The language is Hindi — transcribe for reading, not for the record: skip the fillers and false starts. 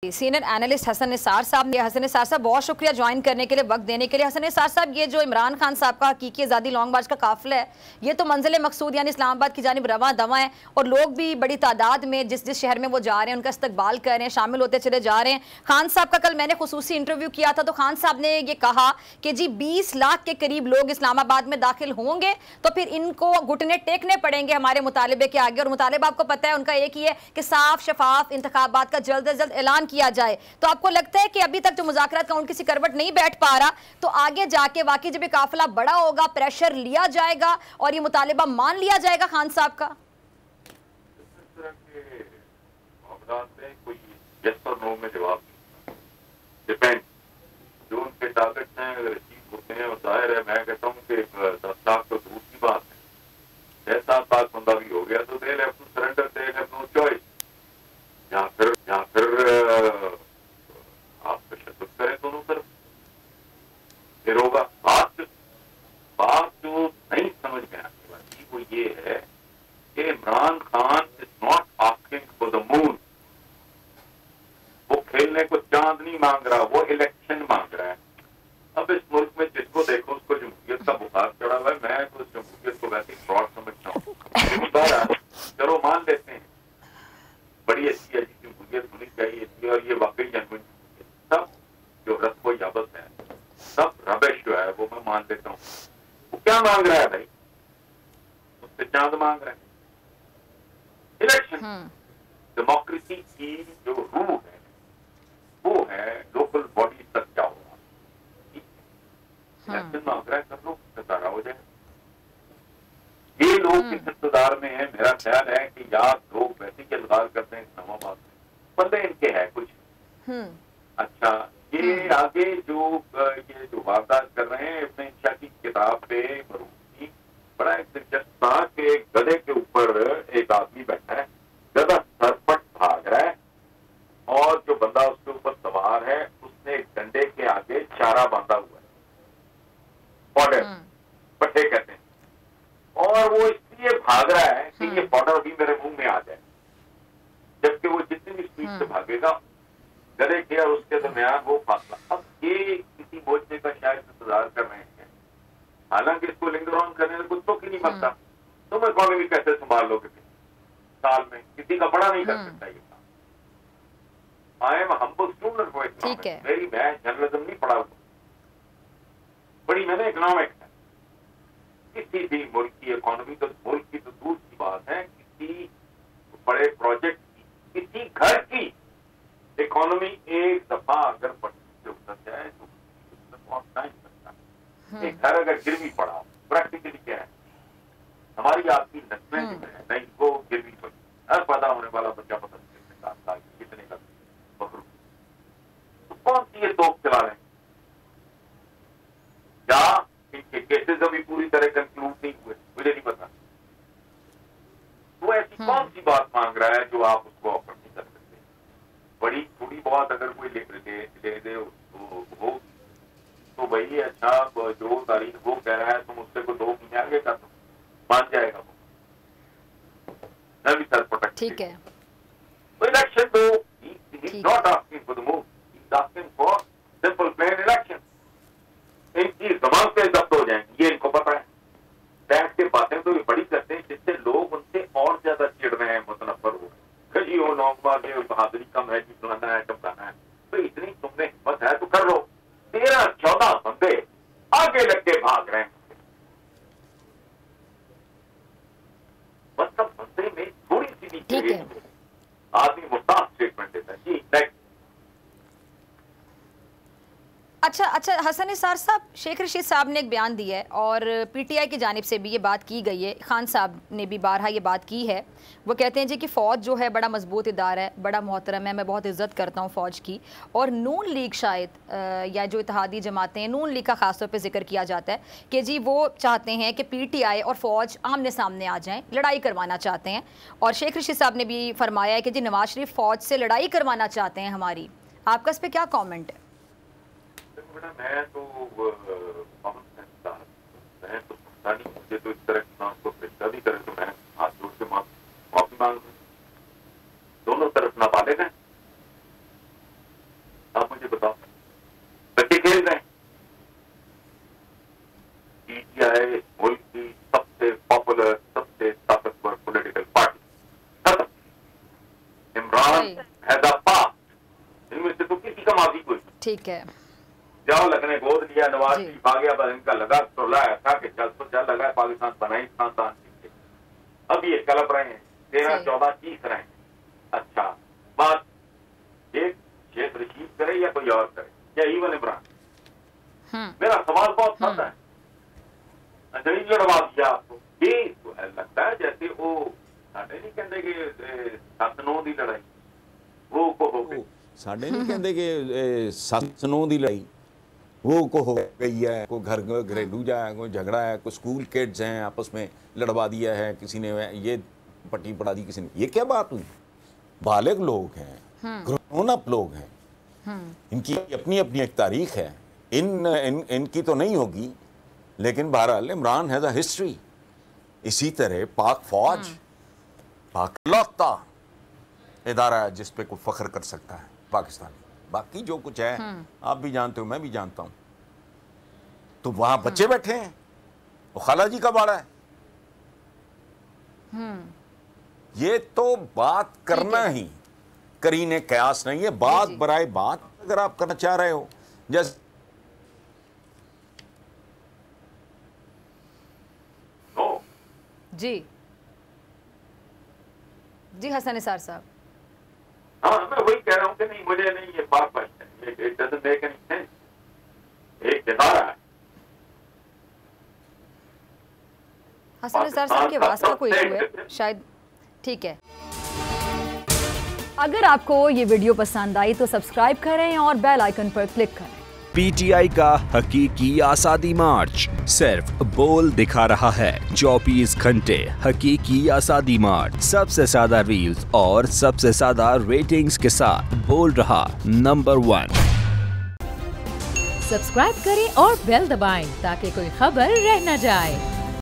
सीनियर एनालिस्ट हसन निसार साहब ने। हसन निसार साहब बहुत शुक्रिया ज्वाइन करने के लिए, वक्त देने के लिए। हसन निसार साहब, ये जो इमरान खान साहब का हकीकी आज़ादी लॉन्ग मार्च का काफिला है, ये तो मंजिल मकसूद यानी इस्लामाबाद की जानिब रवां दवा है और लोग भी बड़ी तादाद में जिस जिस शहर में वो जा रहे हैं उनका इस्तकबाल कर रहे हैं, शामिल होते चले जा रहे हैं। खान साहब का कल मैंने खुसूसी इंटरव्यू किया था तो खान साहब ने ये कहा कि जी 20 लाख के करीब लोग इस्लामाबाद में दाखिल होंगे तो फिर इनको घुटने टेकने पड़ेंगे हमारे मुतालिबे के आगे। और मुतालिबा आपको पता है उनका एक ही है कि साफ शफाफ इंतखाबात का जल्द से जल्द ऐलान किया जाए। तो आपको लगता है कि अभी तक जो मुज़ाकरात का उनकी किसी करवट नहीं बैठ पा रहा, तो आगे जाके वाकई जब ये काफिला बड़ा होगा, प्रेशर लिया जाएगा और ये मुतालिबा मान लिया जाएगा खान साहब का? कोई यस और नो में जवाब डिपेंड, जो उनके टारगेट हैं अगर अचीव होते हैं, और जाहिर है मैं कहता हूँ कि 10 लाख तो दूर की बात है, 6-7 लाख बंदा भी हो गया तो दे ले अपना सरेंडर, दे ले अपना चॉइस, या फिर आप तशद्दुद करें दोनों तरफ, फिर होगा। बात जो नहीं समझ में आने वाली वो ये है कि Imran Khan is not asking for the moon, वो खेलने को चांद नहीं मांग रहा, वो इलेक्शन मांग रहा है। अब इस मुल्क में जिसको देखो उसको जमहूरियत का बुखार चढ़ा हुआ है। मैं तो जमहूरियत को वैसे ही फ्रॉड समझता हूँ। चलो मान लेते हैं बड़ी अच्छी जमहूरियत होनी चाहिए थी और ये वाकई जनविन सब जो रस्म याबत है, सब रबिश जो है वो मैं मान लेता हूँ। वो क्या मांग रहा है भाई? उससे चांद मांग रहा है। इलेक्शन डेमोक्रेसी की जो रूह है वो है लोकल बॉडी तक जाओ, इलेक्शन मांग रहा है, सब लोग सतारा हो जाए। ये लोग किस इक़्तिदार में है, मेरा ख्याल है कि या लोग वैसे ही इल्गार करते हैं इस्लामाबाद में, बंदे इनके है कुछ। अच्छा, ये आगे जो वारदात कर रहे हैं, इब्न इंशा की किताब पे मरूफी बड़ा एक दिलचस्प था कि गधे के ऊपर एक आदमी बैठा है, गधा सरपट भाग रहा है और जो बंदा उसके ऊपर सवार है उसने एक डंडे के आगे चारा बांधा हुआ है, बॉर्डर पट्टे कहते हैं, और वो इसलिए भाग रहा है कि ये बॉर्डर भी मेरे मुंह में आ जाए, जबकि वो जितनी भी स्पीड से भागेगा गले के और उसके दरमियान वो फासला। अब ये किसी मोर्चे का शायद इंतजार कर रहे हैं, हालांकि इसको लिंगर ऑन करने में कुछ तो की नहीं बनता। तुम इकोनॉमी कैसे संभाल लोगे साल में? किसी का बड़ा नहीं कर सकता ये काम। I am humble student for economics, मेरी मैं जर्नलिज्म नहीं पढ़ा, बड़ी मैंने इकोनॉमिक्स है। किसी भी मुल्क की इकोनॉमी, तो मुल्क की तो दूर की बात है, किसी बड़े प्रोजेक्ट की, किसी घर की इकोनॉमी एक दफा अगर पटरी से उतर जाए तो बहुत टाइम लगता है। एक घर अगर गिरवी पड़ा, प्रैक्टिकली क्या है, हमारी आपकी नस्लें जो है नहीं वो गिरवी पड़ी, हर पैदा होने वाला बच्चा पता नहीं कितने का बकरू, तो कौन सी ये तोप चला रहे हैं? या इनके केसेस अभी पूरी तरह कंक्लूड नहीं हुए, मुझे नहीं पता। तो ऐसी कौन सी बात मांग रहा है जो आप उसको ऑफर नहीं कर सकते? बड़ी थोड़ी बहुत अगर कोई ले दे तो भाई अच्छा, जो तारीख वो कह रहा है तुम उससे को 2 महीने आगे कर दो, मान जाएगा वो, मैं भी सर पटक। ठीक है, तो इलेक्शन दो, not asking for the move, he is asking for simple plain election. इनकी जबान पे जब्त हो जाएंगे, ये इनको पता है। बैठ के बातें तो ये बड़ी करते हैं जिससे लोग उनसे और ज्यादा चिढ़ रहे हैं, मुतनफर हो रहे हैं। जी वो नौकबाज है, बहादुरी कम है, जी फलाना है, टमकाना है। तो इतनी तुमने हिम्मत है तो कर लो। 13-14 बंदे आगे लग के भाग रहे हैं, मतलब बंदे में थोड़ी सी भी ठीक है। आदमी मुफ्ताज स्टेटमेंट देता है। जी नेक्स्ट। अच्छा हसन निसार साहब, शेख रशीद साहब ने एक बयान दिया है और पीटीआई की जानिब से भी ये बात की गई है, खान साहब ने भी बारहा ये बात की है। वो कहते हैं जी कि फ़ौज जो है बड़ा मजबूत इदारा है, बड़ा मोहतरम है, मैं बहुत इज़्ज़त करता हूँ फ़ौज की। और नून लीग शायद या जो इत्तेहादी जमातें हैं, नून लीग का ख़ासतौर पर जिक्र किया जाता है कि जी वो चाहते हैं कि पीटीआई और फ़ौज आमने सामने आ जाएँ, लड़ाई करवाना चाहते हैं। और शेख रशीद साहब ने भी फरमाया है कि जी नवाज शरीफ फ़ौज से लड़ाई करवाना चाहते हैं हमारी। आपका इस पर क्या कॉमेंट है? मैं तो मुझे तो इस तरह की नाम को फरिश्ता भी करे तो मैं हाथ जोड़ के माफी मांग, दोनों तरफ नाबालिग हैं। माजी कुछ। ठीक है, जाओ लगने गोद लिया, नवाज शरीफ आ गया, बस इनका लगा टोला ऐसा कि चल तो चल लगा, पाकिस्तान बनाई खानदान। अब ये कलप रहे हैं, 13-14 चीज रहे हैं। अच्छा बात एक शेख रशीद करे या कोई और करे या इवन इमरान, मेरा सवाल बहुत सादा है। नहीं लड़वा दिया आपको, ये तो लगता है जैसे वो साढ़े नहीं कहते कि 7-9 की लड़ाई वो को हो गई, साढ़े नहीं कहते कि 7-9 की लड़ाई वो को हो गई है, कोई घर घरेलू जाए, कोई झगड़ा है, कोई स्कूल किड्स हैं आपस में लड़वा दिया है, किसी ने ये पट्टी पड़ा दी किसी ने, ये क्या बात हुई? बालिग लोग हैं, ग्रोन अप लोग हैं, इनकी अपनी अपनी एक तारीख है, इनकी तो नहीं होगी, लेकिन बहरहाल इमरान हैज़ अ हिस्ट्री। इसी तरह पाक फौज पाकलौता इदारा है जिस पे कोई फख्र कर सकता है पाकिस्तानी। बाकी जो कुछ है आप भी जानते हो, मैं भी जानता हूं। तो वहां बच्चे बैठे हैं, वो खाला जी का बाड़ा है। ये तो बात करना ही करीने कयास नहीं है, बात बराए बात अगर आप करना चाह रहे हो। जैसे जी जी हसन निसार साहब, हाँ मैं वही कह रहा हूँ कि नहीं, मुझे नहीं ये बात क्वेश्चन एक इदारा है। हसन निसार साहब की आवाज का कोई इशू है शायद, ठीक है। अगर आपको ये वीडियो पसंद आई तो सब्सक्राइब करें और बेल आइकन पर क्लिक करें। पीटीआई का हकीकी आज़ादी मार्च सिर्फ बोल दिखा रहा है। 24 घंटे हकीकी आज़ादी मार्च, सबसे ज्यादा रील्स और सबसे ज्यादा रेटिंग्स के साथ बोल रहा नंबर 1। सब्सक्राइब करें और बेल दबाएं ताकि कोई खबर रह न जाए।